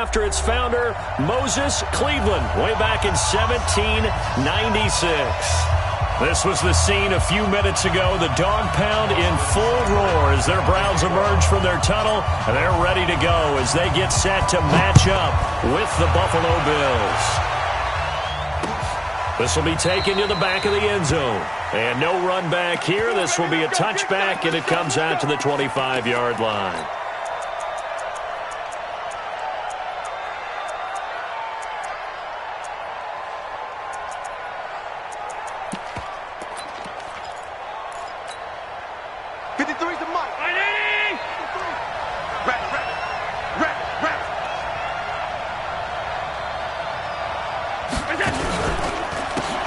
after its founder, Moses Cleveland, way back in 1796. This was the scene a few minutes ago. The dog pound in full roar as their Browns emerge from their tunnel, and they're ready to go as they get set to match up with the Buffalo Bills. This will be taken to the back of the end zone. And no run back here. This will be a touchback, and it comes out to the 25-yard line.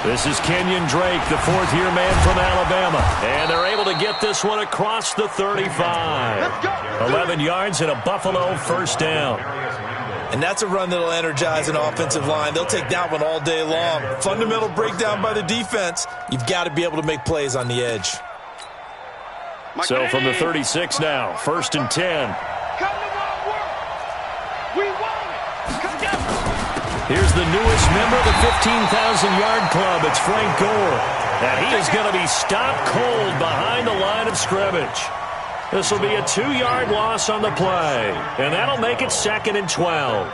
This is Kenyon Drake, the fourth-year man from Alabama. And they're able to get this one across the 35. 11 yards and a Buffalo first down. And that's a run that'll energize an offensive line. They'll take that one all day long. Fundamental breakdown by the defense. You've got to be able to make plays on the edge. So from the 36 now, 1st and 10. Here's the newest member of the 15,000-yard club. It's Frank Gore. And he is going to be stopped cold behind the line of scrimmage. This will be a 2-yard loss on the play. And that'll make it 2nd and 12.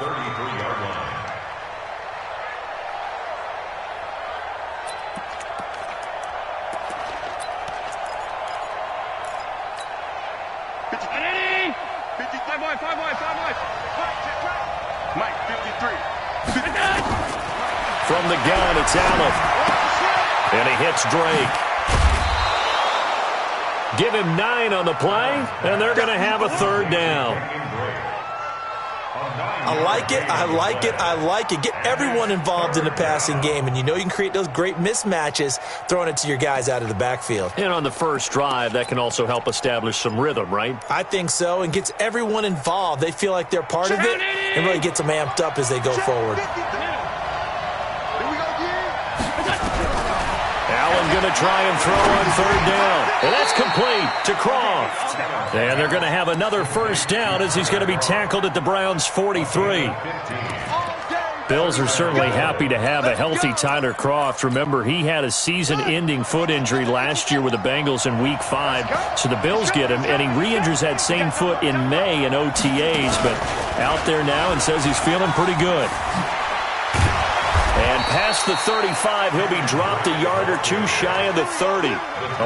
From the gun, it's Allen. And he hits Drake. Give him 9 on the play, and they're going to have a 3rd down. I like it, I like it, I like it. Get everyone involved in the passing game, and you know you can create those great mismatches throwing it to your guys out of the backfield. And on the first drive, that can also help establish some rhythm, right? I think so, and gets everyone involved. They feel like they're part of it, and really gets them amped up as they go forward. Allen going to try and throw on 3rd down. And that's complete to Croft. And they're going to have another first down as he's going to be tackled at the Browns' 43. Bills are certainly happy to have a healthy Tyler Croft. Remember, he had a season-ending foot injury last year with the Bengals in Week 5. So the Bills get him, and he re-injures that same foot in May in OTAs. But out there now and says he's feeling pretty good. And past the 35, he'll be dropped a yard or two shy of the 30.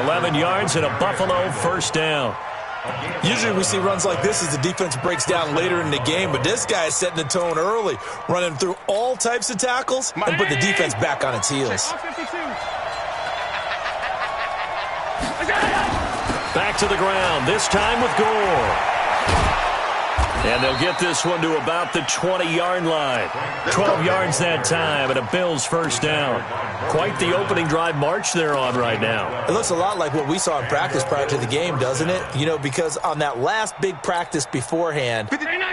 11 yards and a Buffalo first down. Usually we see runs like this as the defense breaks down later in the game, but this guy is setting the tone early, running through all types of tackles and put the defense back on its heels. Back to the ground, this time with Gore. And they'll get this one to about the 20-yard line. 12 yards that time and a Bills first down. Quite the opening drive march they're on right now. It looks a lot like what we saw in practice prior to the game, doesn't it? You know, because on that last big practice beforehand,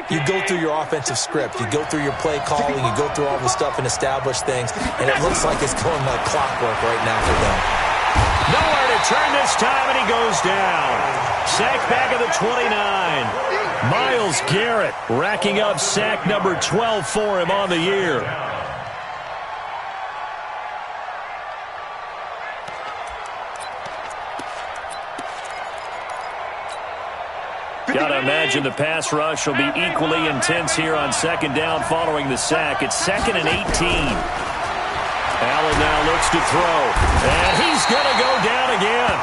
you go through your offensive script. You go through your play calling. You go through all the stuff and establish things. And it looks like it's going like clockwork right now for them. Nowhere to turn this time, and he goes down. Sack back at the 29. Myles Garrett racking up sack number 12 for him on the year. Got to imagine the pass rush will be equally intense here on 2nd down following the sack. It's 2nd and 18. Allen now looks to throw, and he's going to go down again.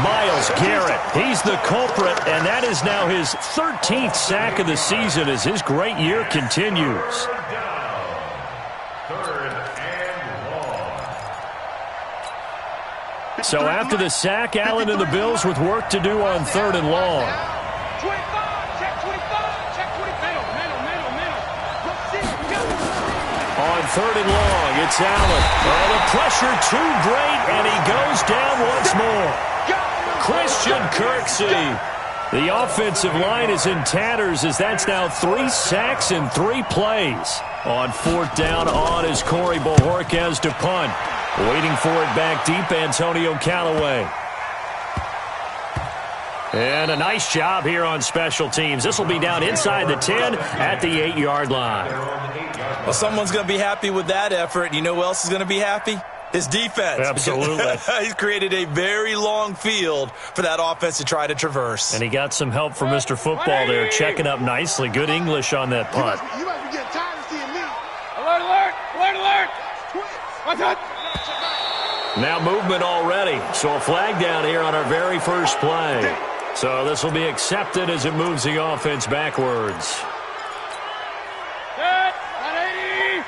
Myles Garrett, he's the culprit, and that is now his 13th sack of the season as his great year continues. So after the sack, Allen and the Bills with work to do on 3rd and long. On 3rd and long, it's Allen. Oh, the pressure too great, and he goes down once more. Christian Kirksey. The offensive line is in tatters as that's now 3 sacks in 3 plays. On 4th down on is Corey Bojorquez to punt. Waiting for it back deep, Antonio Callaway. And a nice job here on special teams. This will be down inside the 10 at the 8-yard line. Well, someone's going to be happy with that effort. You know who else is going to be happy? His defense. Absolutely. He's created a very long field for that offense to try to traverse. And he got some help from Mr. Football there, checking up nicely. Good English on that punt. You must be getting tired of seeing me. Alert, alert, alert, alert. What's that? Now movement already. So a flag down here on our very first play. So this will be accepted as it moves the offense backwards. Set, 180.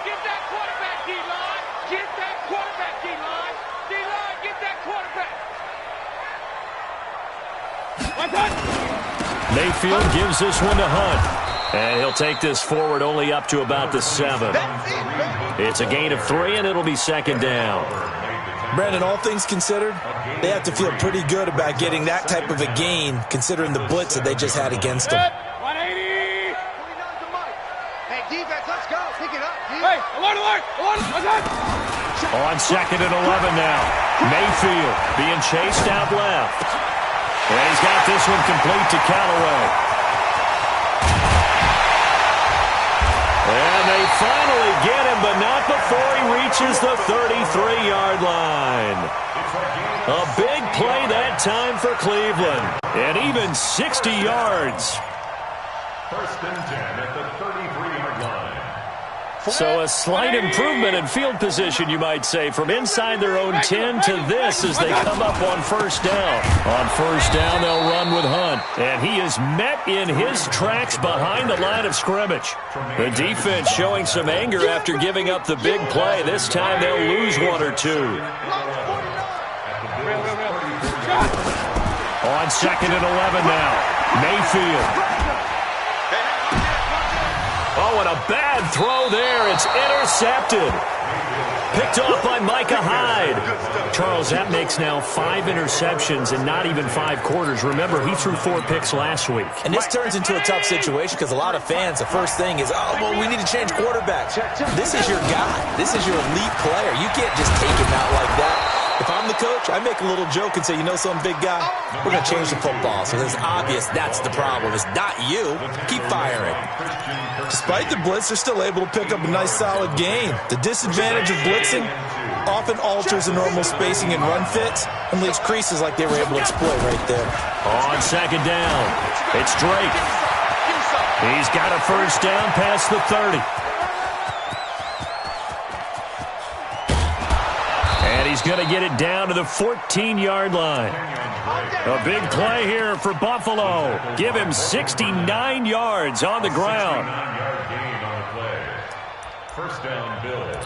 Get that quarterback, D-line. Get that quarterback, D-line. D-line, get that quarterback. What's that? Mayfield gives this one to Hunt. And he'll take this forward only up to about the 7. It's a gain of 3, and it'll be second down. Brandon, all things considered, they have to feel pretty good about getting that type of a gain, considering the blitz that they just had against them. 180. Hey, defense, let's go. Pick it up. Hey, alert, alert, alert. What's that? On second and 11 now. Mayfield being chased out left. And he's got this one complete to Callaway. And they finally get him, but not before he reaches the 33-yard line. A big play that time for Cleveland. And even 60 yards. First and 10 at the 33-yard line. So a slight improvement in field position, you might say, from inside their own 10 to this as they come up on first down. On first down, they'll run with Hunt. And he is met in his tracks behind the line of scrimmage. The defense showing some anger after giving up the big play. This time they'll lose 1 or 2. On second and 11 now. Mayfield. Oh, and a bad throw there. It's intercepted. Picked off by Micah Hyde. Charles, that makes now 5 interceptions in not even 5 quarters. Remember, he threw 4 picks last week. And this turns into a tough situation because a lot of fans, the first thing is, oh, well, we need to change quarterback. This is your guy. This is your elite player. You can't just take him out like that. If I'm the coach, I make a little joke and say, you know something, big guy? We're going to change the football. So it's obvious that's the problem. It's not you. Keep firing. Despite the blitz, they're still able to pick up a nice, solid gain. The disadvantage of blitzing often alters the normal spacing and run fits and leaves creases like they were able to exploit right there. On second down, it's Drake. He's got a first down past the 30. And he's going to get it down to the 14-yard line. A big play here for Buffalo. Give him 69 yards on the ground. First down, Bills.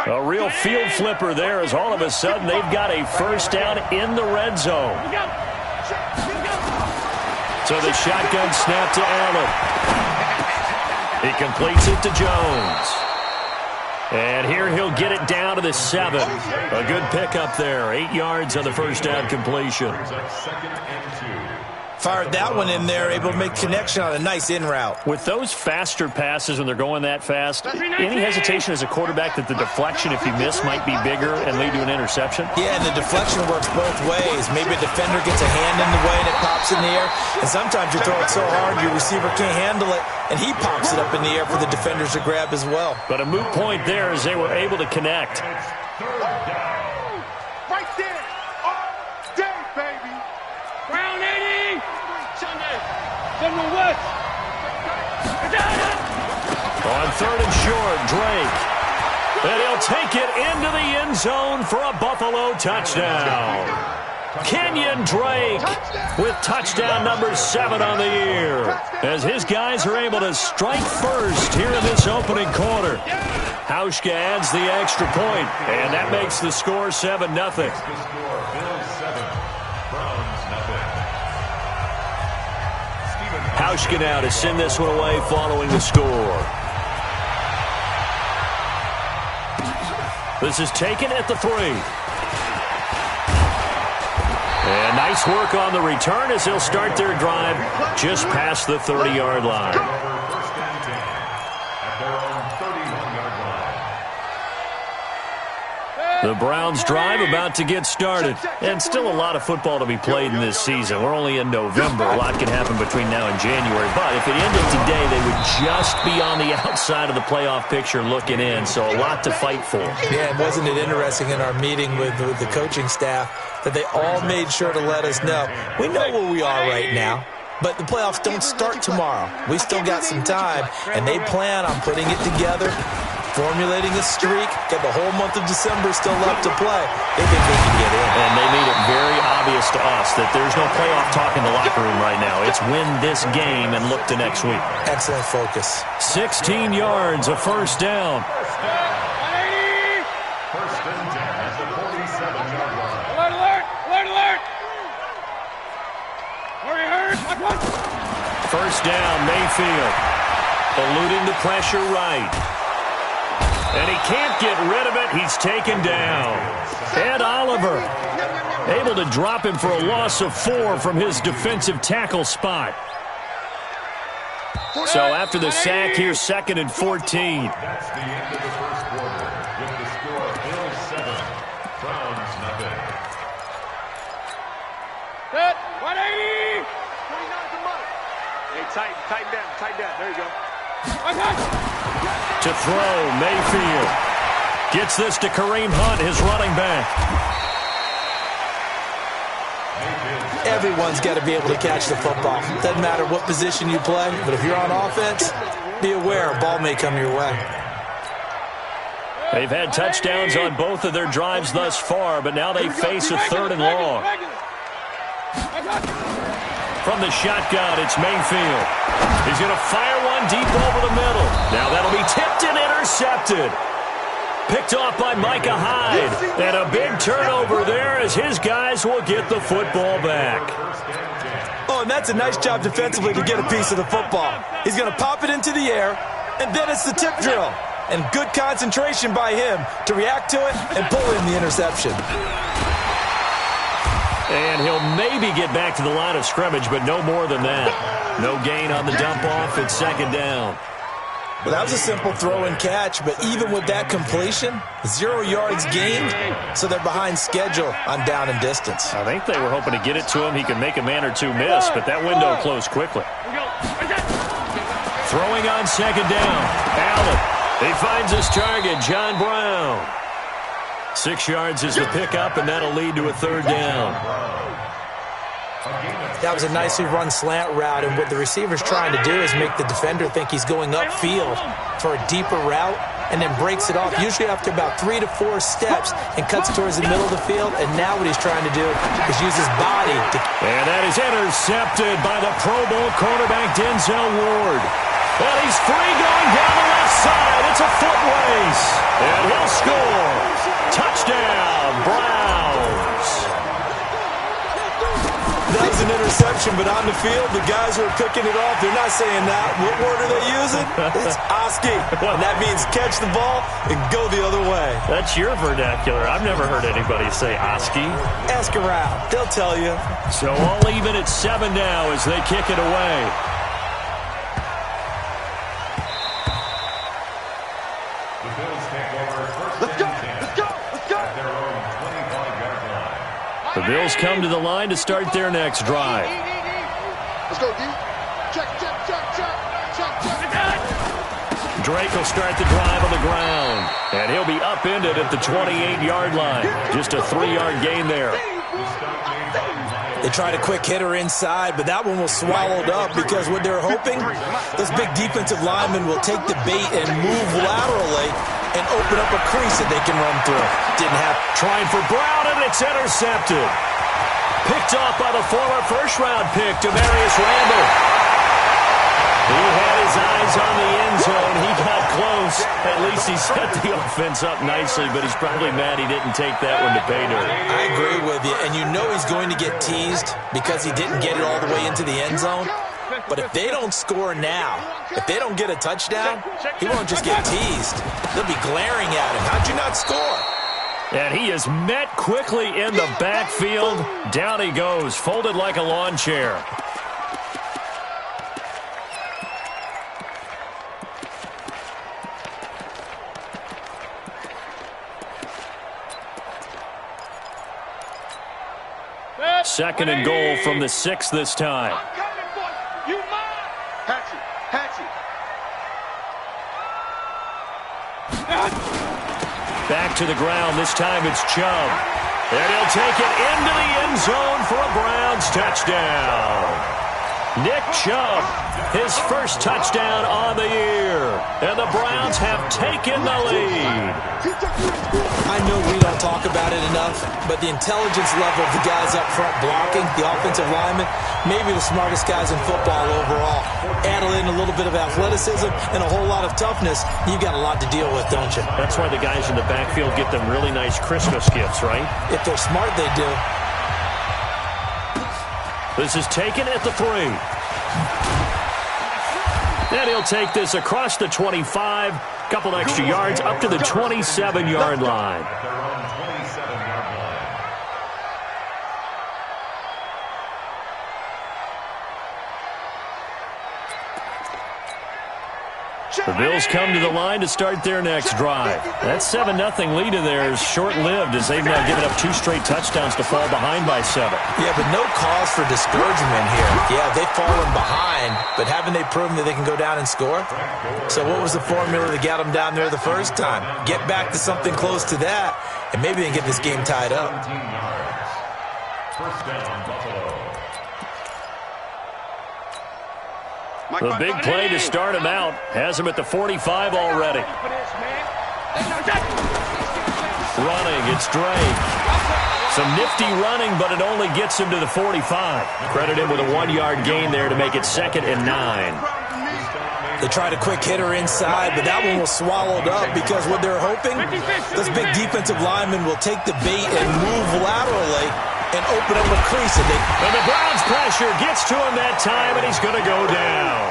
A real field flipper there as all of a sudden they've got a first down in the red zone. So the shotgun snap to Allen. He completes it to Jones. And here he'll get it down to the 7. A good pickup there. 8 yards on the first down completion. Fired that one in there, able to make connection on a nice in route. With those faster passes when they're going that fast, any hesitation as a quarterback that the deflection, if you miss, might be bigger and lead to an interception? Yeah, and the deflection works both ways. Maybe a defender gets a hand in the way and it pops in the air. And sometimes you throw it so hard your receiver can't handle it, and he pops it up in the air for the defenders to grab as well. But a moot point there as they were able to connect. Right there. All day, baby. Brown 80. Sunday West. On third and short, Drake. And he'll take it into the end zone for a Buffalo touchdown. Kenyon Drake with touchdown number 7 on the year. As his guys are able to strike first here in this opening quarter. Hauschka adds the extra point, and that makes the score 7-0. Hauschka now to send this one away following the score. This is taken at the 3. And nice work on the return as they'll start their drive just past the 30-yard line. First and 10 at their own 31-yard line. The Browns drive about to get started. And still a lot of football to be played in this season. We're only in November. A lot can happen between now and January. But if it ended today, they would just be on the outside of the playoff picture looking in. So a lot to fight for. Yeah, and wasn't it interesting in our meeting with the coaching staff that they all made sure to let us know, we know where we are right now, but the playoffs don't start tomorrow. We still got some time, and they plan on putting it together, formulating a streak, got the whole month of December still left to play. They think they can get in. And they made it very obvious to us that there's no playoff talk in the locker room right now. It's win this game and look to next week. Excellent focus. 16 yards, a first down. First and 10 at the 47-yard line. Alert, alert, alert, alert. Hurry, hurry. First down, Mayfield. Eluding the pressure right. And he can't get rid of it. He's taken down. Ed Oliver able to drop him for a loss of 4 from his defensive tackle spot. So after the sack, here's 2nd and 14. That's the end of the first quarter with the score Bills 7, Browns nothing. Set, 180. 29 to Mike. Hey, tighten down. There you go. To throw, Mayfield. Gets this to Kareem Hunt, his running back. Everyone's got to be able to catch the football. Doesn't matter what position you play, but if you're on offense, be aware a ball may come your way. They've had touchdowns on both of their drives thus far, but now they face a 3rd and long. From the shotgun, it's Mayfield. He's going to fire one deep over the middle. Now that'll be tipped and intercepted. Picked off by Micah Hyde. And a big turnover there as his guys will get the football back. Oh, and that's a nice job defensively to get a piece of the football. He's going to pop it into the air, and then it's the tip drill. And good concentration by him to react to it and pull in the interception. And he'll maybe get back to the line of scrimmage, but no more than that. No gain on the dump-off. It's 2nd down. Well, that was a simple throw and catch, but even with that completion, 0 yards gained, so they're behind schedule on down and distance. I think they were hoping to get it to him. He could make a man or two miss, but that window closed quickly. Throwing on 2nd down. Allen. He finds his target, John Brown. 6 yards is the pickup, and that'll lead to a 3rd down. That was a nicely run slant route, and what the receiver's trying to do is make the defender think he's going upfield for a deeper route, and then breaks it off, usually after about 3 to 4 steps, and cuts towards the middle of the field. And now what he's trying to do is use his body to... And that is intercepted by the Pro Bowl cornerback Denzel Ward. And he's free going down the left side. It's a foot race. And he'll score. Touchdown, Browns. That was an interception, but on the field, the guys who are picking it off, they're not saying that. What word are they using? It's Oski. And that means catch the ball and go the other way. That's your vernacular. I've never heard anybody say Oski. Ask around. They'll tell you. So all even at 7 now as they kick it away. The Bills come to the line to start their next drive. Let's go, D. Check. Drake will start the drive on the ground. And he'll be upended at the 28-yard line. Just a 3-yard gain there. They tried a quick hitter inside, but that one was swallowed up because what they're hoping, this big defensive lineman will take the bait and move laterally and open up a crease that they can run through. Didn't have. Trying for Brown, and it's intercepted. Picked off by the former first-round pick, Demarius Randall. He had his eyes on the end zone. He got close. At least he set the offense up nicely, but he's probably mad he didn't take that one to pay dirt. I agree with you, and you know he's going to get teased because he didn't get it all the way into the end zone. But if they don't score now, if they don't get a touchdown, he won't just get teased. They'll be glaring at him. How'd you not score? And he is met quickly in the backfield. Down he goes, folded like a lawn chair. Second and goal from the 6 this time. I'm coming for you. You mine. Hatchie, Hatchie. Back to the ground. This time it's Chubb. And he'll take it into the end zone for a Browns touchdown. Nick Chubb, his first touchdown on the year. And the Browns have taken the lead. I know we don't talk about it enough, but the intelligence level of the guys up front blocking, the offensive linemen, maybe the smartest guys in football overall. Add in a little bit of athleticism and a whole lot of toughness, you've got a lot to deal with, don't you? That's why the guys in the backfield get them really nice Christmas gifts, right? If they're smart, they do. This is taken at the 3. And he'll take this across the 25. Couple extra yards up to the 27-yard line. At their own 27-yard line. The Bills come to the line to start their next drive. That 7-0 lead of theirs is short-lived as they've now given up 2 straight touchdowns to fall behind by 7. Yeah, but no cause for discouragement here. Yeah, they've fallen behind, but haven't they proven that they can go down and score? So what was the formula that got them down there the first time? Get back to something close to that, and maybe they can get this game tied up. 17 yards. First down, Buffalo. The big play to start him out has him at the 45 already. Running, it's Drake. Some nifty running, but it only gets him to the 45. Credit him with a 1-yard gain there to make it 2nd and 9. They tried a quick hitter inside, but that one was swallowed up because what they're hoping, this big defensive lineman will take the bait and move laterally and open up a crease. And the Browns pressure gets to him that time, and he's going to go down.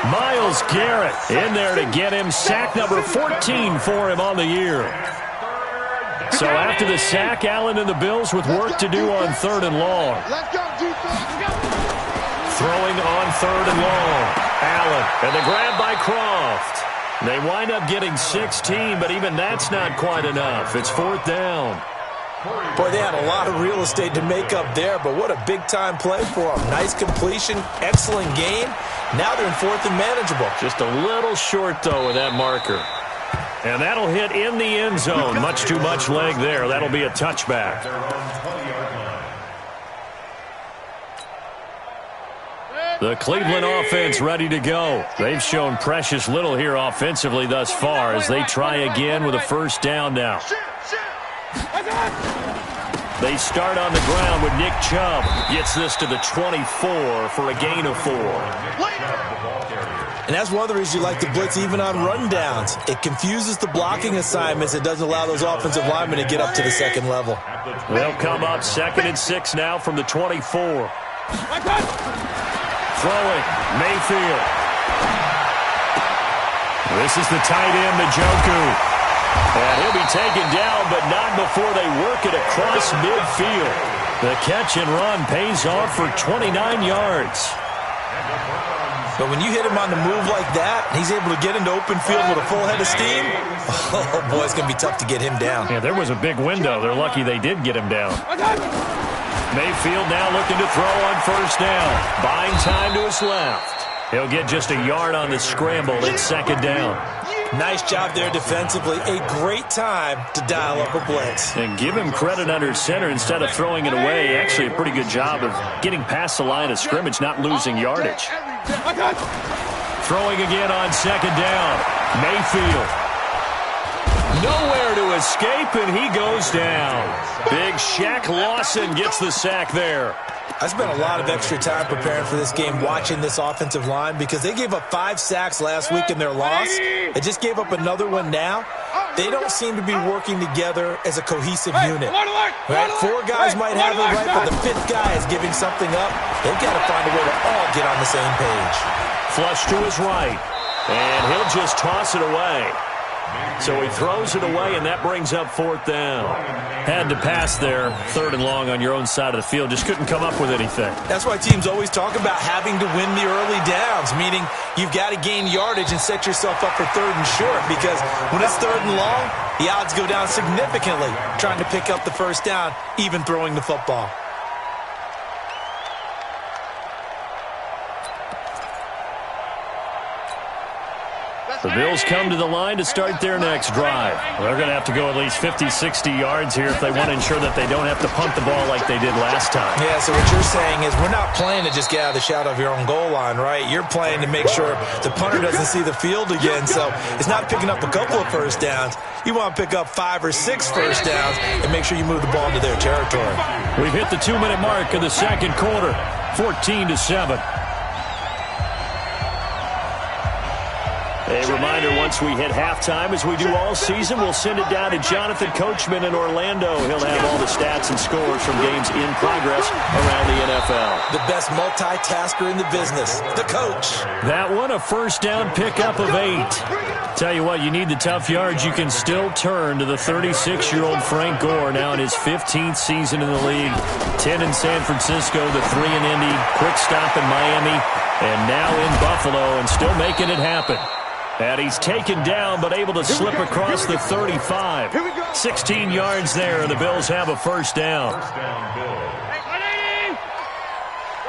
Myles Garrett in there to get him. Sack number 14 for him on the year. So after the sack, Allen and the Bills with work to do on 3rd and long. Let's go, defense. Throwing on 3rd and long. Allen, and the grab by Croft. They wind up getting 16, but even that's not quite enough. It's 4th down. Boy, they had a lot of real estate to make up there, but what a big-time play for them. Nice completion, excellent game. Now they're in 4th and manageable. Just a little short, though, with that marker. And that'll hit in the end zone. Much too much leg there. That'll be a touchback. Their own 20-yard line. The Cleveland offense ready to go. They've shown precious little here offensively thus far as they try again with a first down now. They start on the ground with Nick Chubb. Gets this to the 24 for a gain of 4. And that's one of the reasons you like to blitz even on rundowns. It confuses the blocking assignments. It doesn't allow those offensive linemen to get up to the second level. They'll come up 2nd and 6 now from the 24. Throwing, Mayfield. This is the tight end, Njoku. And he'll be taken down, but not before they work it across midfield. The catch and run pays off for 29 yards. But when you hit him on the move like that, he's able to get into open field with a full head of steam, oh, boy, it's going to be tough to get him down. Yeah, there was a big window. They're lucky they did get him down. Mayfield now looking to throw on first down. Buying time to his left. He'll get just a yard on the scramble. It's 2nd down. Nice job there defensively. A great time to dial up a blitz. And give him credit under center instead of throwing it away. Actually, a pretty good job of getting past the line of scrimmage, not losing yardage. Throwing again on 2nd down. Mayfield. Nowhere to escape, and he goes down. Big Shaq Lawson gets the sack there. I spent a lot of extra time preparing for this game watching this offensive line because they gave up 5 sacks last week in their loss. They just gave up another one now. They don't seem to be working together as a cohesive unit. Right? 4 guys might have it right, but the 5th guy is giving something up. They've got to find a way to all get on the same page. Flush to his right, and he'll just toss it away. So he throws it away, and that brings up 4th down. Had to pass there, 3rd and long on your own side of the field. Just couldn't come up with anything. That's why teams always talk about having to win the early downs, meaning you've got to gain yardage and set yourself up for 3rd and short, because when it's 3rd and long, the odds go down significantly trying to pick up the first down, even throwing the football. The Bills come to the line to start their next drive. They're going to have to go at least 50, 60 yards here if they want to ensure that they don't have to punt the ball like they did last time. Yeah, so what you're saying is we're not playing to just get out of the shadow of your own goal line, right? You're playing to make sure the punter doesn't see the field again. So it's not picking up a couple of first downs. You want to pick up 5 or 6 first downs and make sure you move the ball into their territory. We've hit the 2-minute mark of the second quarter, 14-7. A reminder, once we hit halftime, as we do all season, we'll send it down to Jonathan Coachman in Orlando. He'll have all the stats and scores from games in progress around the NFL. The best multitasker in the business, the coach. That one, a first down pickup of 8. Tell you what, you need the tough yards. You can still turn to the 36-year-old Frank Gore, now in his 15th season in the league. 10 in San Francisco, the 3 in Indy, quick stop in Miami, and now in Buffalo, and still making it happen. And he's taken down, but able to slip across the 35. 16 yards there, and the Bills have a first down.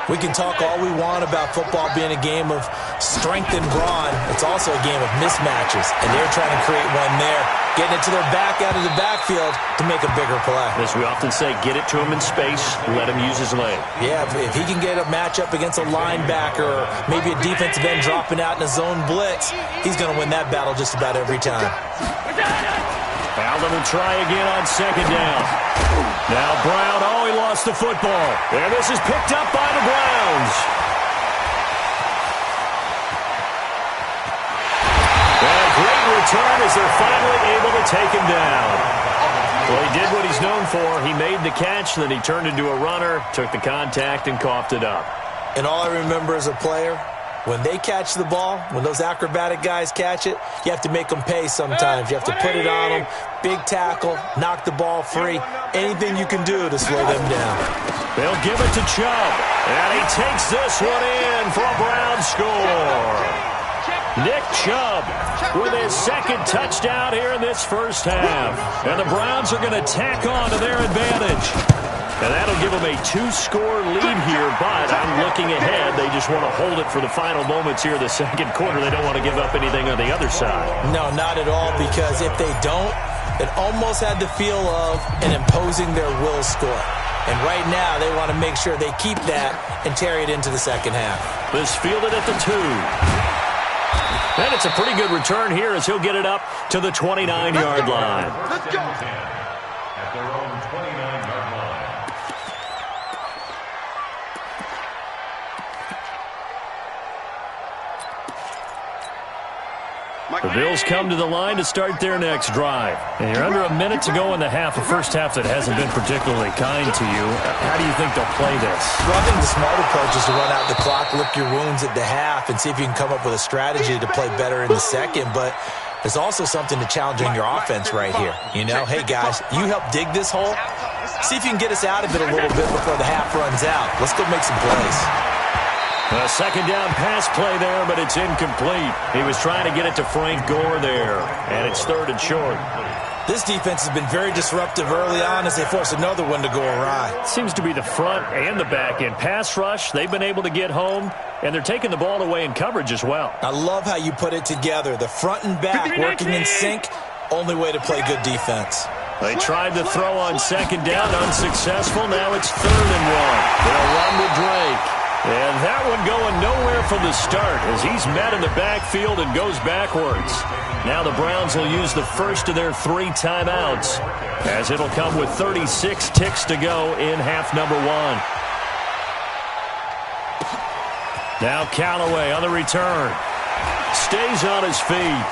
We can talk all we want about football being a game of strength and brawn. It's also a game of mismatches, and they're trying to create one there, getting it to their back out of the backfield to make a bigger play. As we often say, get it to him in space, let him use his leg. Yeah, if he can get a matchup against a linebacker or maybe a defensive end dropping out in a zone blitz, he's going to win that battle just about every time. Allen will try again on second down. Now Brown, he lost the football. And this is picked up by the Browns. And a great return as they're finally able to take him down. Well, he did what he's known for. He made the catch, then he turned into a runner, took the contact, and coughed it up. And all I remember as a player, when they catch the ball, when those acrobatic guys catch it, you have to make them pay sometimes. You have to put it on them, big tackle, knock the ball free, anything you can do to slow them down. They'll give it to Chubb, and he takes this one in for a Browns score. Nick Chubb with his second touchdown here in this first half. And the Browns are going to tack on to their advantage. And that'll give them a 2-score lead here, but I'm looking ahead. They just want to hold it for the final moments here of the second quarter. They don't want to give up anything on the other side. No, not at all, because if they don't, it almost had the feel of an imposing their will score. And right now, they want to make sure they keep that and carry it into the second half. This fielded at the 2. And it's a pretty good return here as he'll get it up to the 29-yard line. Let's go. At their own 29-yard line. The Bills come to the line to start their next drive. And you're under a minute to go in the half, a first half that hasn't been particularly kind to you. How do you think they'll play this? Well, I think the smart approach is to run out the clock, lick your wounds at the half, and see if you can come up with a strategy to play better in the second. But there's also something to challenging your offense right here. You know, hey, guys, you help dig this hole. See if you can get us out of it a little bit before the half runs out. Let's go make some plays. A second down pass play there, but it's incomplete. He was trying to get it to Frank Gore there, and it's 3rd and short. This defense has been very disruptive early on as they force another one to go awry. Seems to be the front and the back end. Pass rush, they've been able to get home, and they're taking the ball away in coverage as well. I love how you put it together. The front and back working in sync, only way to play good defense. They tried to throw on second down, unsuccessful. Now it's 3rd and 1. They'll run with Drake. And that one going nowhere from the start as he's met in the backfield and goes backwards. Now the Browns will use the first of their 3 timeouts as it'll come with 36 ticks to go in half number 1. Now Callaway on the return. Stays on his feet.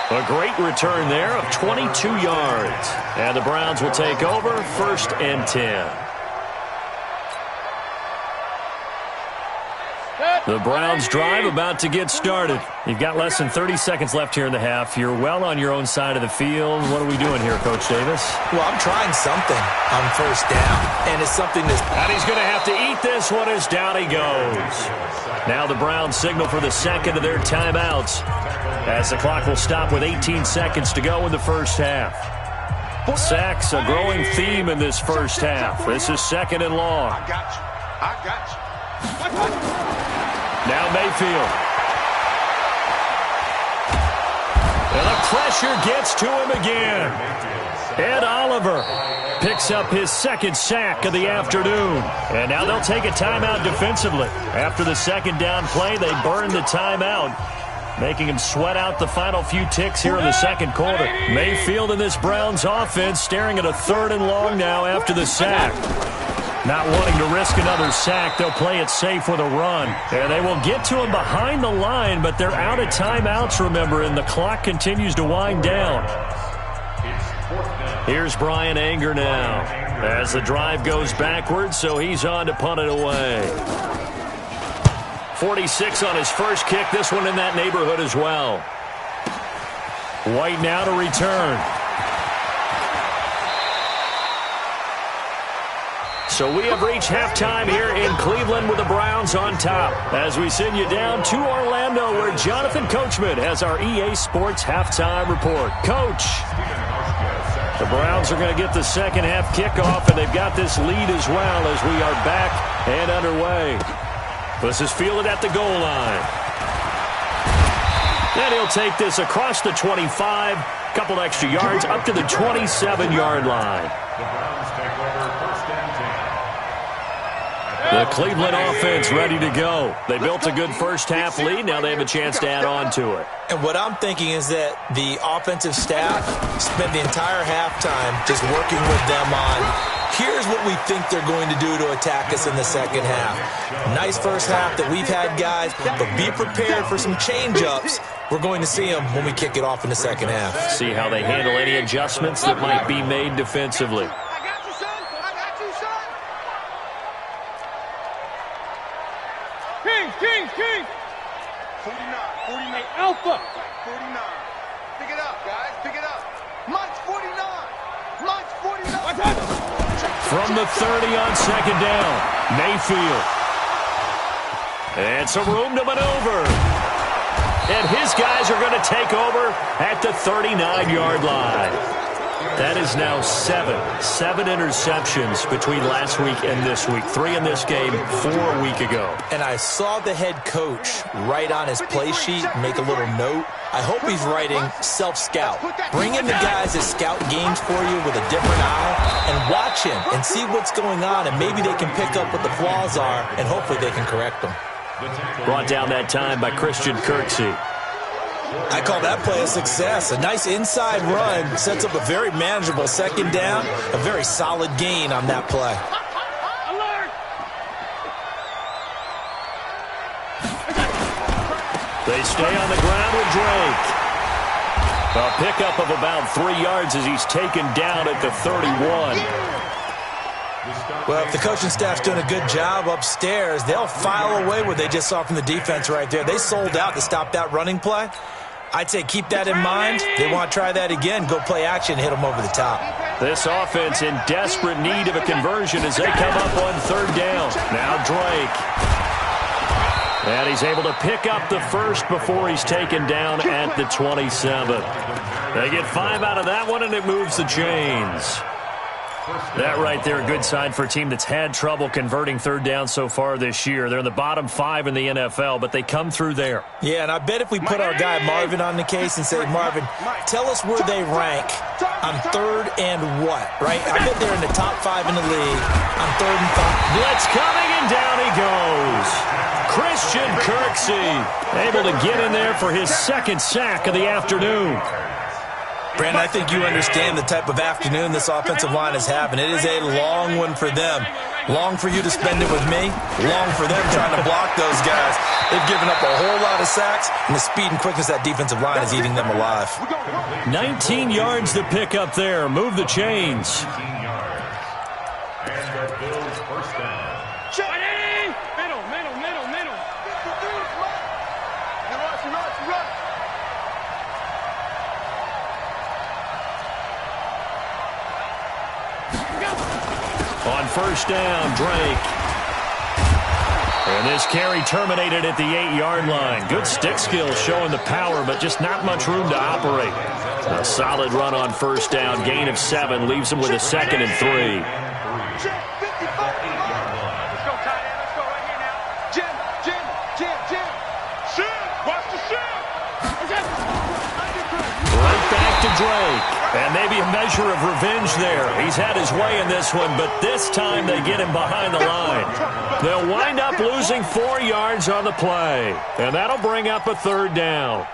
A great return there of 22 yards. And the Browns will take over 1st and 10. The Browns drive about to get started. You've got less than 30 seconds left here in the half. You're well on your own side of the field. What are we doing here, Coach Davis? Well, I'm trying something on first down, and it's something that's... And he's going to have to eat this one as down he goes. Now the Browns signal for the second of their timeouts as the clock will stop with 18 seconds to go in the first half. Sacks, a growing theme in this first half. This is 2nd and long. I got you. Now Mayfield. And the pressure gets to him again. Ed Oliver picks up his second sack of the afternoon. And now they'll take a timeout defensively. After the second down play, they burn the timeout, making him sweat out the final few ticks here in the second quarter. Mayfield in this Browns offense staring at a 3rd and long now after the sack. Not wanting to risk another sack, they'll play it safe with a run. And they will get to him behind the line, but they're out of timeouts, remember, and the clock continues to wind down. Here's Brian Anger now as the drive goes backwards, so he's on to punt it away. 46 on his first kick, this one in that neighborhood as well. White now to return. So we have reached halftime here in Cleveland with the Browns on top. As we send you down to Orlando, where Jonathan Coachman has our EA Sports halftime report. Coach, the Browns are going to get the second half kickoff, and they've got this lead as well as we are back and underway. This is fielded at the goal line. And he'll take this across the 25, couple extra yards, up to the 27-yard line. The Cleveland offense ready to go. They built a good first half lead. Now they have a chance to add on to it. And what I'm thinking is that the offensive staff spent the entire halftime just working with them on, here's what we think they're going to do to attack us in the second half. Nice first half that we've had, guys, but be prepared for some change-ups. We're going to see them when we kick it off in the second half. See how they handle any adjustments that might be made defensively. King! 49, Alpha! 49. Pick it up, guys, pick it up. Mike's 49! Mike's 49! From the 30 on second down, Mayfield. And some room to maneuver. And his guys are going to take over at the 39-yard line. That is now seven interceptions between last week and this week. 3 in this game, 4 a week ago. And I saw the head coach write on his play sheet, make a little note. I hope he's writing self-scout. Bring in the guys that scout games for you with a different eye and watch him and see what's going on, and maybe they can pick up what the flaws are, and hopefully they can correct them. Brought down that time by Christian Kirksey. I call that play a success. A nice inside run sets up a very manageable second down, a very solid gain on that play. They stay on the ground with Drake. A pickup of about 3 yards as he's taken down at the 31. Well, if the coaching staff's doing a good job upstairs, they'll file away what they just saw from the defense right there. They sold out to stop that running play. I'd say keep that in mind. They want to try that again, go play action, hit them over the top. This offense in desperate need of a conversion as they come up on third down. Now Drake. And he's able to pick up the first before he's taken down at the 27. They get 5 out of that one, and it moves the chains. That right there, a good sign for a team that's had trouble converting third down so far this year. They're in the bottom 5 in the NFL, but they come through there. Yeah, and I bet if we put our guy Marvin on the case and say, Marvin, tell us where they rank on third and what, right? I bet they're in the top 5 in the league on third and 5. Blitz coming, and down he goes. Christian Kirksey able to get in there for his second sack of the afternoon. Brandon, I think you understand the type of afternoon this offensive line is having. It is a long one for them. Long for you to spend it with me. Long for them trying to block those guys. They've given up a whole lot of sacks, and the speed and quickness of that defensive line is eating them alive. 19 yards to pick up there. Move the chains. And the Bills first down. Middle. Run. On first down, Drake. And this carry terminated at the 8-yard line. Good stick skills showing the power, but just not much room to operate. A solid run on first down. Gain of 7 leaves him with a 2nd and 3. Let's go, tight end. Let's go right here now. Jim. Drake. And maybe a measure of revenge there. He's had his way in this one, but this time they get him behind the line. They'll wind up losing 4 yards on the play. And that'll bring up a 3rd down.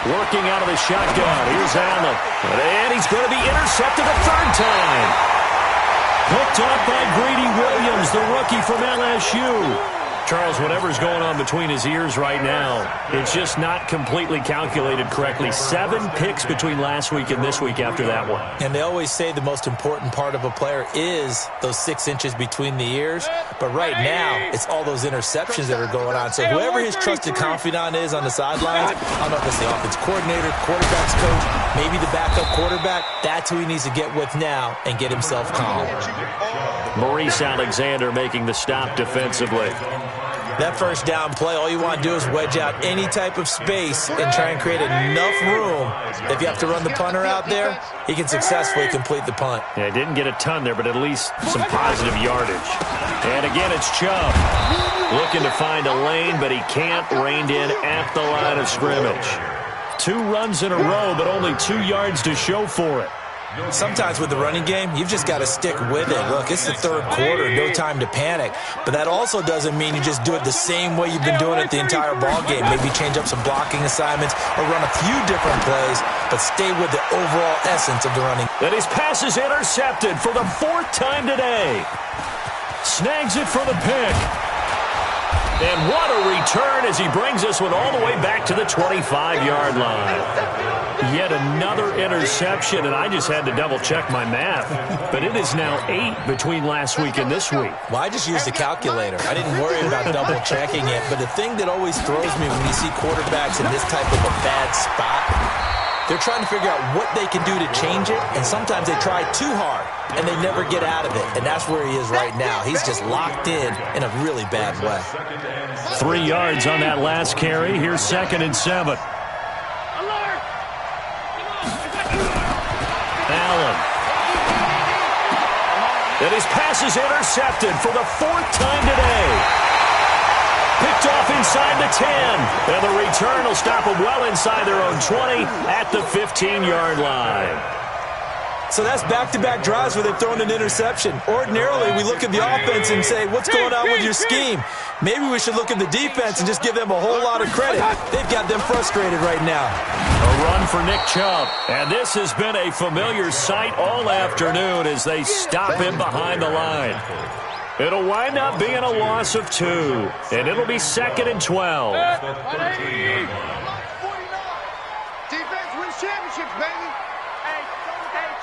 Working out of the shotgun. Here's Allen. And he's going to be intercepted a 3rd time. Hooked up by Greedy Williams, the rookie from LSU. Charles, whatever's going on between his ears right now, it's just not completely calculated correctly. 7 picks between last week and this week after that one. And they always say the most important part of a player is those 6 inches between the ears. But right now, it's all those interceptions that are going on. So whoever his trusted confidant is on the sidelines, I don't know if it's the offense coordinator, quarterback's coach, maybe the backup quarterback, that's who he needs to get with now and get himself calm. Maurice Alexander making the stop defensively. That 1st down play, all you want to do is wedge out any type of space and try and create enough room. If you have to run the punter out there, he can successfully complete the punt. Yeah, didn't get a ton there, but at least some positive yardage. And again, it's Chubb. Looking to find a lane, but he can't. Reined in at the line of scrimmage. 2 runs in a row, but only 2 yards to show for it. Sometimes with the running game, you've just got to stick with it. Look, it's the 3rd quarter, no time to panic. But that also doesn't mean you just do it the same way you've been doing it the entire ball game. Maybe change up some blocking assignments or run a few different plays, but stay with the overall essence of the running. And his pass is intercepted for the 4th time today. Snags it for the pick. And what a return as he brings this one all the way back to the 25-yard line. Yet another interception, and I just had to double-check my math. But it is now 8 between last week and this week. Well, I just used a calculator. I didn't worry about double-checking it. But the thing that always throws me when you see quarterbacks in this type of a bad spot, they're trying to figure out what they can do to change it, and sometimes they try too hard, and they never get out of it. And that's where he is right now. He's just locked in a really bad way. 3 yards on that last carry. Here's 2nd and 7. Allen. And his pass is intercepted for the 4th time today. Picked off inside the 10. And the return will stop them well inside their own 20 at the 15-yard line. So that's back-to-back drives where they've thrown an interception. Ordinarily, we look at the offense and say, what's going on with your scheme? Maybe we should look at the defense and just give them a whole lot of credit. They've got them frustrated right now. A run for Nick Chubb. And this has been a familiar sight all afternoon as they stop him behind the line. It'll wind up being a loss of 2. And it'll be 2nd and 12. Defense wins championships, baby.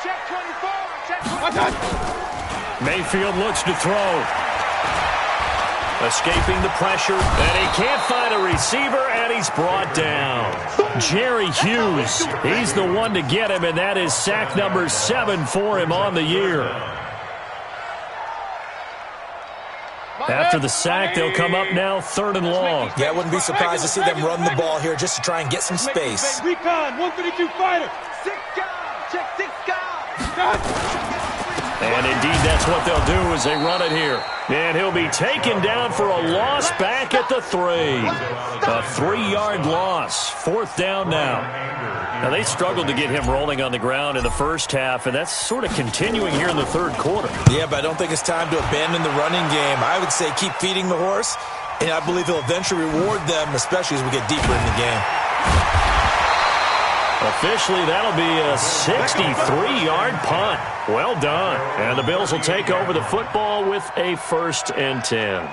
Check 24. Check 24. Mayfield looks to throw. Escaping the pressure, and he can't find a receiver, and he's brought down. Jerry Hughes, he's the one to get him, and that is sack number 7 for him on the year. After the sack, they'll come up now 3rd and long. Yeah, I wouldn't be surprised to see them run the ball here just to try and get some space. Recon, 152 fighter. 6 guys. Check 6 guys. And indeed, that's what they'll do as they run it here. And he'll be taken down for a loss back at the 3. A 3-yard loss. 4th down now. Now, they struggled to get him rolling on the ground in the first half, and that's sort of continuing here in the 3rd quarter. Yeah, but I don't think it's time to abandon the running game. I would say keep feeding the horse, and I believe he'll eventually reward them, especially as we get deeper in the game. Officially, that'll be a 63-yard punt. Well done. And the Bills will take over the football with a 1st and 10.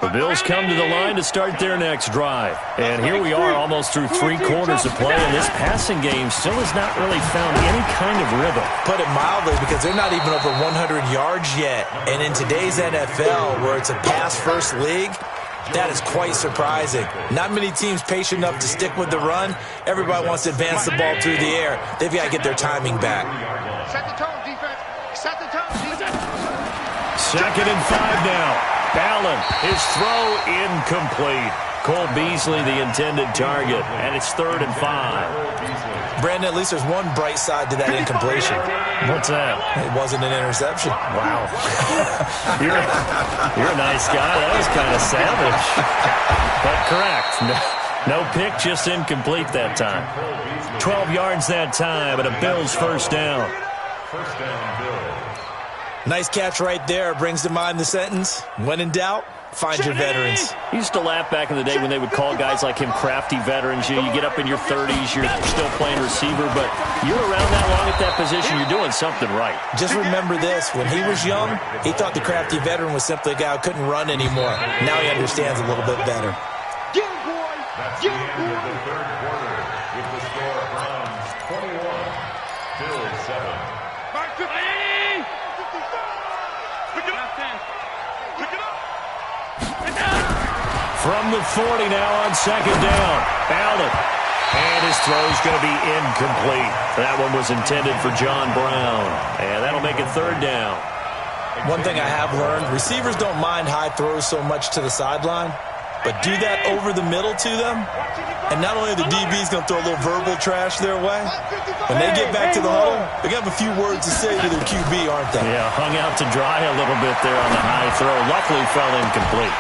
The Bills come to the line to start their next drive. And here we are almost through 3 quarters of play, and this passing game still has not really found any kind of rhythm. Put it mildly, because they're not even over 100 yards yet. And in today's NFL, where it's a pass-first league, that is quite surprising. Not many teams patient enough to stick with the run. Everybody wants to advance the ball through the air. They've got to get their timing back. Set the tone, defense. Set the tone, defense. 2nd and 5 now. Allen, his throw incomplete. Cole Beasley, the intended target, and it's 3rd and 5. Brandon, at least there's one bright side to that incompletion. What's that? It wasn't an interception. Wow. You're a nice guy. That was kind of savage. But correct. No pick, just incomplete that time. 12 yards that time, and a Bills first down. First down, Bills. Nice catch right there. Brings to mind the sentence, when in doubt, find your veterans. I used to laugh back in the day when they would call guys like him crafty veterans. You get up in your 30s, you're still playing receiver, but you're around that long at that position, you're doing something right. Just remember this. When he was young, he thought the crafty veteran was simply a guy who couldn't run anymore. Now he understands a little bit better. That's the end of the third quarter with the score Browns 21, Bills 7. From the 40 now on 2nd down. Allen. And his throw's going to be incomplete. That one was intended for John Brown. And that'll make it 3rd down. One thing I have learned, receivers don't mind high throws so much to the sideline, but do that over the middle to them, and not only are the DBs going to throw a little verbal trash their way, when they get back to the huddle, they're going to have a few words to say to their QB, aren't they? Yeah, hung out to dry a little bit there on the high throw. Luckily fell incomplete.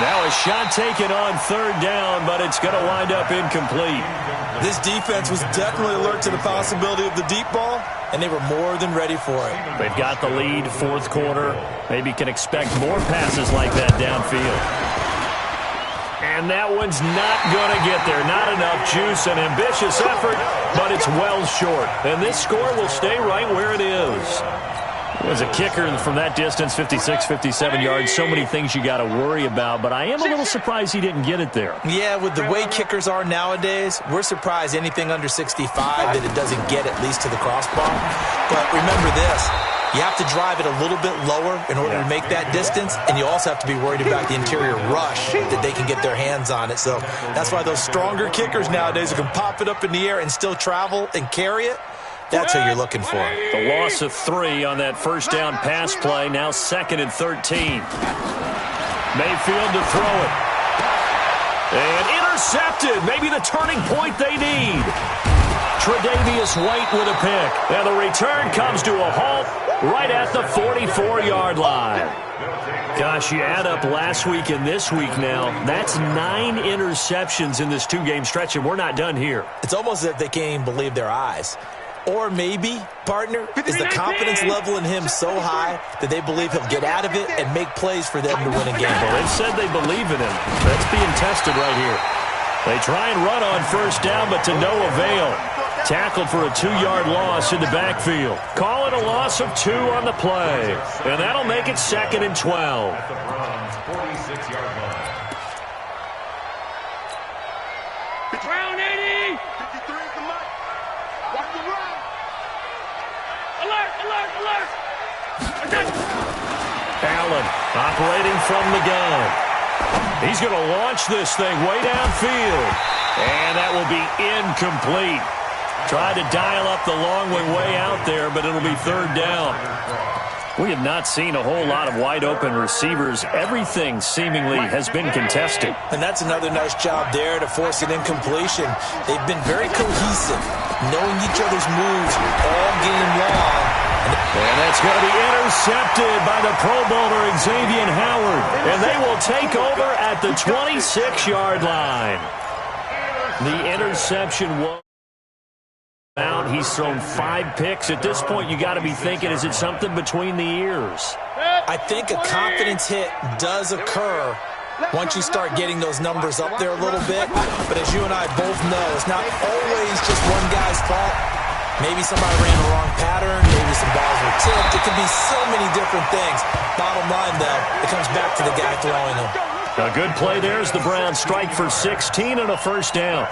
Now a shot taken on 3rd down, but it's going to wind up incomplete. This defense was definitely alert to the possibility of the deep ball, and they were more than ready for it. They've got the lead, 4th quarter. Maybe can expect more passes like that downfield. And that one's not going to get there. Not enough juice, an ambitious effort, but it's well short. And this score will stay right where it is. As a kicker from that distance, 56, 57 yards, so many things you got to worry about, but I am a little surprised he didn't get it there. Yeah, with the way kickers are nowadays, we're surprised anything under 65 that it doesn't get at least to the crossbar. But remember this, you have to drive it a little bit lower in order to make that distance, and you also have to be worried about the interior rush that they can get their hands on it. So that's why those stronger kickers nowadays who can pop it up in the air and still travel and carry it, that's who you're looking for. The loss of 3 on that first down pass play. Now 2nd and 13. Mayfield to throw it. And intercepted. Maybe the turning point they need. Tre'Davious White with a pick. And the return comes to a halt right at the 44-yard line. Gosh, you add up last week and this week now, that's 9 interceptions in this 2-game stretch, and we're not done here. It's almost as if they can't even believe their eyes. Or maybe, partner, is the confidence level in him so high that they believe he'll get out of it and make plays for them to win a game. Well, they've said they believe in him. That's being tested right here. They try and run on first down, but to no avail. Tackled for a 2-yard loss in the backfield. Call it a loss of 2 on the play. And that'll make it 2nd and 12. At the Browns' 46-yard line. Brown 80. 53 is the mic. Watch the run. Alert, alert, alert. Allen operating from the gun. He's going to launch this thing way downfield. And that will be incomplete. Tried to dial up the long way out there, but it'll be 3rd down. We have not seen a whole lot of wide-open receivers. Everything seemingly has been contested. And that's another nice job there to force an incompletion. They've been very cohesive, knowing each other's moves all game long. And that's going to be intercepted by the Pro Bowler Xavier Howard. And they will take over at the 26-yard line. The interception was out. He's thrown 5 picks. At this point, you got to be thinking, is it something between the ears? I think a confidence hit does occur once you start getting those numbers up there a little bit. But as you and I both know, it's not always just one guy's fault. Maybe somebody ran the wrong pattern. Maybe some balls were tipped. It could be so many different things. Bottom line, though, it comes back to the guy throwing them. A good play there as the Browns strike for 16 and a first down.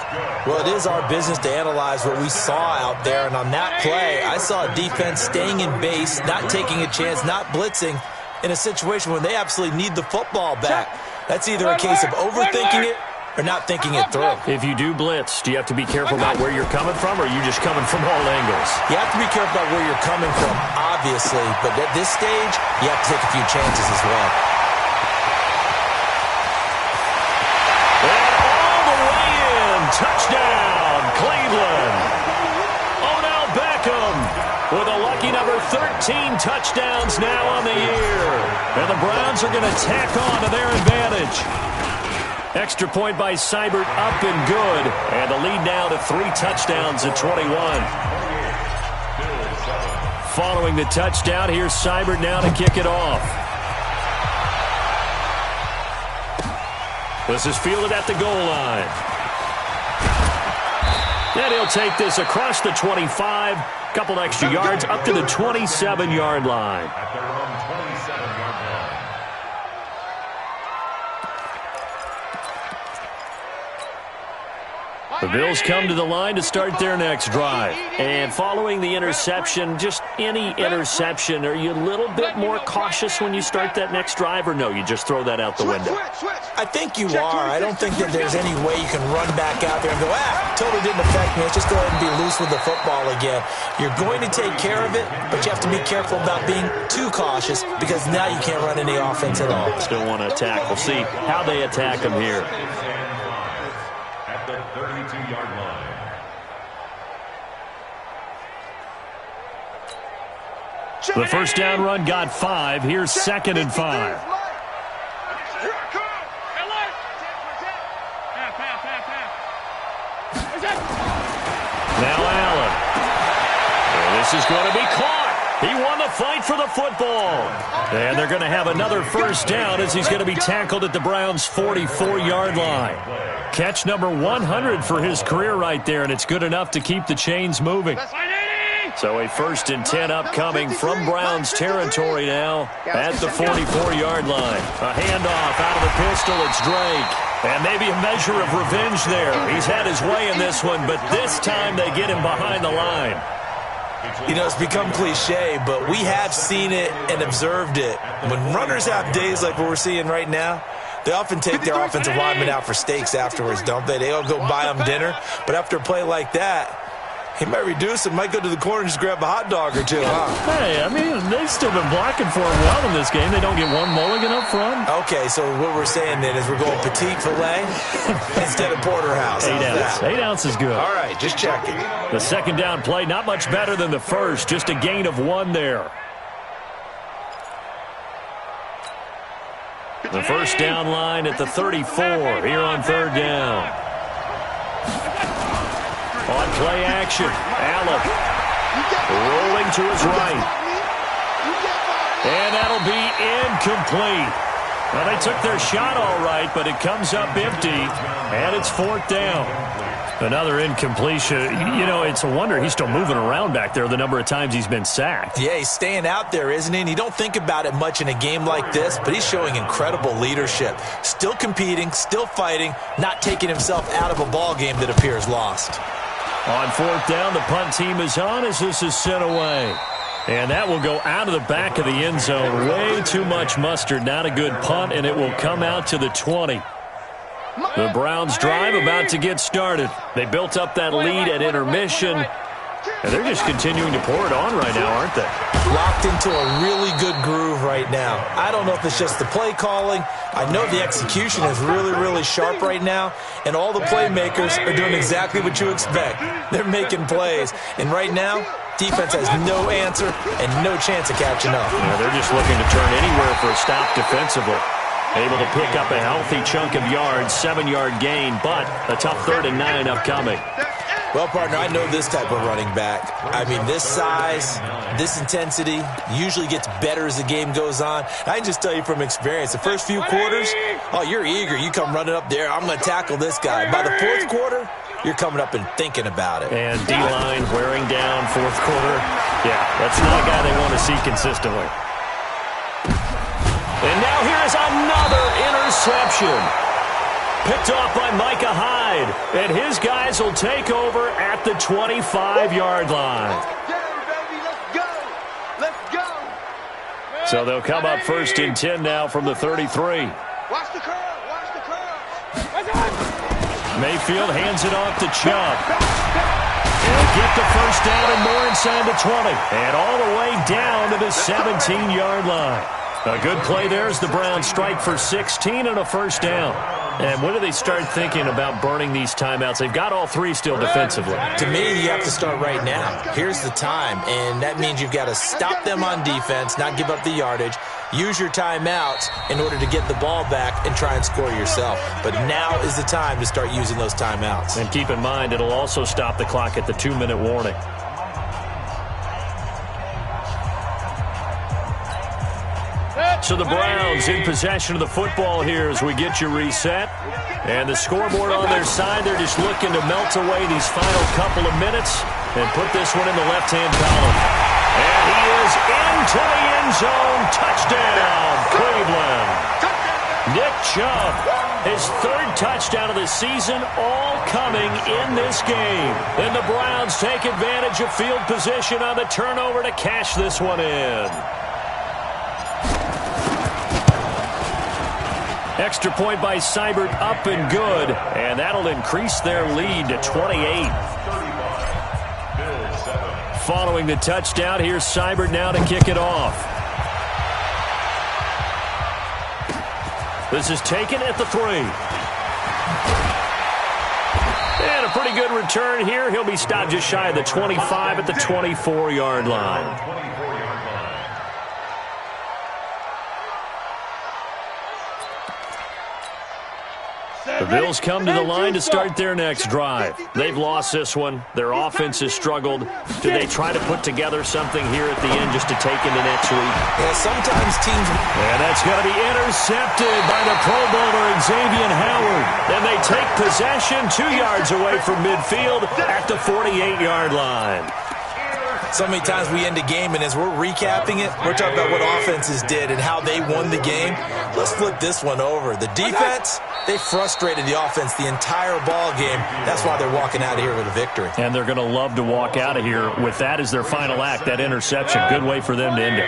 Well, it is our business to analyze what we saw out there. And on that play, I saw a defense staying in base, not taking a chance, not blitzing in a situation when they absolutely need the football back. That's either a case of overthinking it or not thinking it through. If you do blitz, do you have to be careful about where you're coming from, or are you just coming from all angles? You have to be careful about where you're coming from, obviously. But at this stage, you have to take a few chances as well. touchdown, Cleveland. Odell Beckham with a lucky number 13 touchdowns now on the year. And the Browns are going to tack on to their advantage. Extra point by Seibert, up and good. And the lead now to 3 touchdowns at 21. Following the touchdown, here's Seibert now to kick it off. This is fielded at the goal line. And he'll take this across the 25. Couple extra yards up to the 27-yard line. At their own 27-yard line. The Bills come to the line to start their next drive. And following the interception, just any interception, are you a little bit more cautious when you start that next drive, or no, you just throw that out the window? I think you are. I don't think that there's any way you can run back out there and go, totally didn't affect me. Let's just go ahead and be loose with the football again. You're going to take care of it, but you have to be careful about being too cautious because now you can't run any offense at all. Still want to attack. We'll see how they attack them here. At the 32-yard line. The first down run got 5. Here's 2nd and 5. Now Allen. And this is going to be caught. He won the fight for the football. And they're going to have another first down as he's going to be tackled at the Browns' 44-yard line. Catch number 100 for his career right there, and it's good enough to keep the chains moving. So a 1st and 10 upcoming from Browns territory now at the 44-yard line. A handoff out of the pistol. It's Drake. And maybe a measure of revenge there. He's had his way in this one, but this time they get him behind the line. You know, it's become cliche, but we have seen it and observed it. When runners have days like what we're seeing right now, they often take their offensive linemen out for steaks afterwards, don't they? They all go buy them dinner. But after a play like that, he might reduce it, might go to the corner and just grab a hot dog or two, huh? Hey, I mean, they've still been blocking for him well in this game. They don't get one mulligan up front. Okay, so what we're saying then is we're going petite filet instead of porterhouse. 8 ounce. 8 ounce is good. All right, just checking. The second down play, not much better than the first. Just a gain of 1 there. The first down line at the 34 here on 3rd down. On play action, Allen rolling to his right. And that'll be incomplete. Well, they took their shot all right, but it comes up empty, and it's 4th down. Another incompletion. You know, it's a wonder he's still moving around back there the number of times he's been sacked. Yeah, he's staying out there, isn't he? And you don't think about it much in a game like this, but he's showing incredible leadership. Still competing, still fighting, not taking himself out of a ball game that appears lost. On 4th down, the punt team is on as this is sent away. And that will go out of the back of the end zone. Way too much mustard. Not a good punt, and it will come out to the 20. The Browns drive about to get started. They built up that lead at intermission, and they're just continuing to pour it on right now, aren't they? Locked into a really good groove right now. I don't know if it's just the play calling. I know the execution is really, really sharp right now, and all the playmakers are doing exactly what you expect. They're making plays, and right now, defense has no answer and no chance of catching up. Yeah, they're just looking to turn anywhere for a stop defensively. Able to pick up a healthy chunk of yards, 7-yard gain, but a tough 3rd and 9 upcoming. Well, partner, I know this type of running back. I mean, this size, this intensity usually gets better as the game goes on. I can just tell you from experience, the first few quarters, oh, you're eager. You come running up there, I'm going to tackle this guy. By the 4th quarter, you're coming up and thinking about it. And D-line wearing down 4th quarter. Yeah, that's not a guy they want to see consistently. And now here is another interception. Picked off by Micah Hyde. And his guys will take over at the 25-yard line. Let's go. So they'll come up 1st and 10 now from the 33. Watch the curl. Watch the curl. Mayfield hands it off to Chubb. He'll get the first down and more inside the 20. And all the way down to the 17-yard line. A good play there as the Browns strike for 16 and a first down. And when do they start thinking about burning these timeouts? They've got all three still defensively. To me, you have to start right now. Here's the time, and that means you've got to stop them on defense, not give up the yardage, use your timeouts in order to get the ball back and try and score yourself. But now is the time to start using those timeouts. And keep in mind, it'll also stop the clock at the 2-minute warning. So the Browns in possession of the football here as we get you reset. And the scoreboard on their side, they're just looking to melt away these final couple of minutes and put this one in the left-hand column. And he is into the end zone. Touchdown, Cleveland. Nick Chubb, his third touchdown of the season, all coming in this game. And the Browns take advantage of field position on the turnover to cash this one in. Extra point by Seibert, up and good. And that'll increase their lead to 28. Following the touchdown, here's Seibert now to kick it off. This is taken at the 3. And a pretty good return here. He'll be stopped just shy of the 25 at the 24-yard line. The Bills come to the line to start their next drive. They've lost this one. Their offense has struggled. Do they try to put together something here at the end just to take into next week? Yeah, sometimes teams... And that's going to be intercepted by the Pro Bowler Xavier Howard. And they take possession 2 yards away from midfield at the 48-yard line. So many times we end a game, and as we're recapping it, we're talking about what offenses did and how they won the game. Let's flip this one over. The defense, they frustrated the offense the entire ball game. That's why they're walking out of here with a victory. And they're going to love to walk out of here with that as their final act, that interception. Good way for them to end it.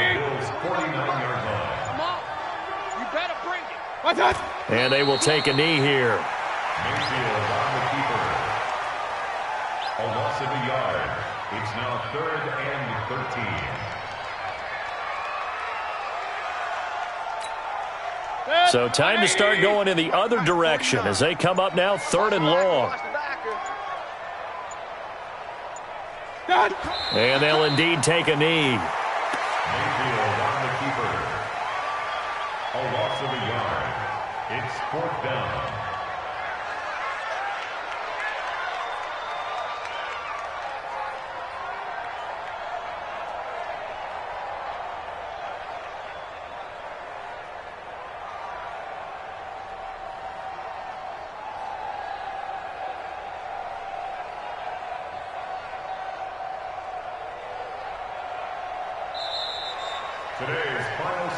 Come on. You better bring it. And they will take a knee here. Mayfield on the keeper. A loss of a yard. It's now 3rd and 13. So time to start going in the other direction as they come up now 3rd and long. And they'll indeed take a knee. Mayfield on the keeper. A loss of a yard. It's 4th down.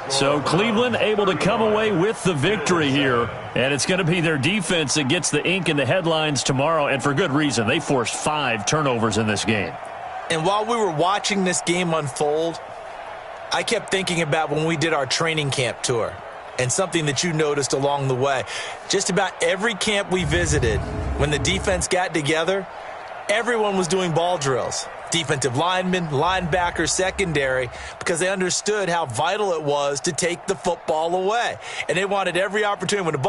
So Cleveland able to come away with the victory here. And it's going to be their defense that gets the ink in the headlines tomorrow. And for good reason. They forced 5 turnovers in this game. And while we were watching this game unfold, I kept thinking about when we did our training camp tour. And something that you noticed along the way. Just about every camp we visited, when the defense got together, everyone was doing ball drills. Defensive linemen, linebackers, secondary, because they understood how vital it was to take the football away. And they wanted every opportunity when the ball